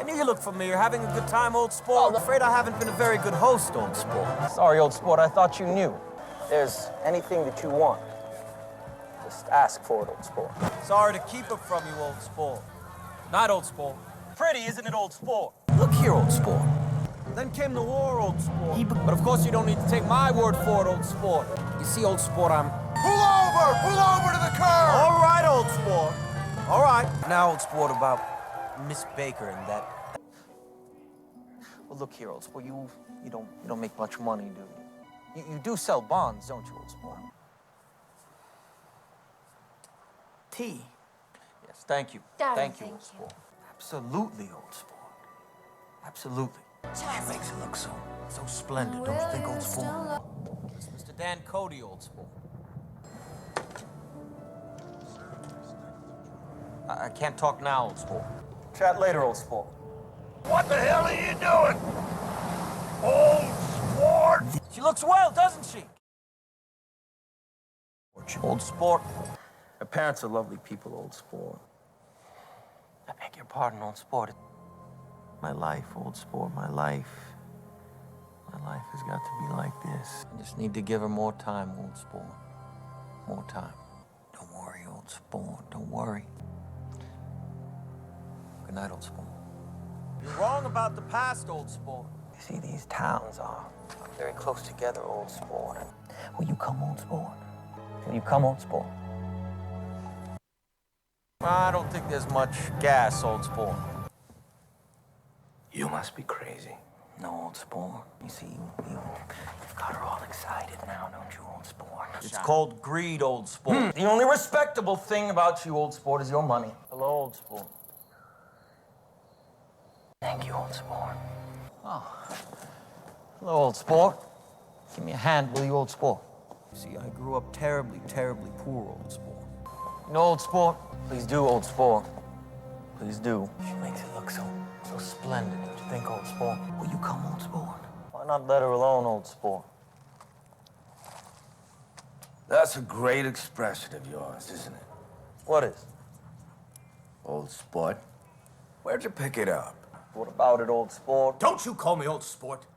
I knew you looked familiar. Having a good time, old sport? I'm afraid I haven't been a very good host, old sport. Sorry, old sport, I thought you knew. If there's anything that you want, just ask for it, old sport. Sorry to keep it from you, old sport. Not old sport. Pretty, isn't it, old sport? Look here, old sport. Then came the war, old sport. But of course you don't need to take my word for it, old sport. You see, old sport, I'm... Pull over! Pull over to the curb! All right, old sport. All right. Now, old sport, about Miss Baker and that... Well, look here, old sport, you don't make much money, do you? You do sell bonds, don't you, old sport? Tea. Yes, thank you. Darling, thank you, thank old you. sport. Absolutely, old sport. Absolutely. She makes it look so splendid, don't you think, old sport? It's Mr. Dan Cody, old sport. I can't talk now, old sport. Chat later, old sport. What the hell are you doing? Old sport! She looks well, doesn't she? Old sport. Her parents are lovely people, old sport. I beg your pardon, old sport. My life, old sport, my life. My life has got to be like this. I just need to give her more time, old sport. More time. Don't worry, old sport, don't worry. Good night, old sport. You're wrong about the past, old sport. You see, these towns are very close together, old sport. Will you come, old sport? Will you come, old sport? I don't think there's much gas, old sport. You must be crazy. No, old sport. You see, you've got her all excited now, don't you, old sport? It's called greed, old sport. The only respectable thing about you, old sport, is your money. Hello, old sport. Thank you, old sport. Hello, old sport. Give me a hand, will you, old sport? See, I grew up terribly, terribly poor, old sport. You know, old sport? Please do, old sport. Please do. She makes it look so splendid, don't you think, old sport? Will you come, old sport? Why not let her alone, old sport? That's a great expression of yours, isn't it? What is? Old sport. Where'd you pick it up? What about it, old sport? Don't you call me old sport.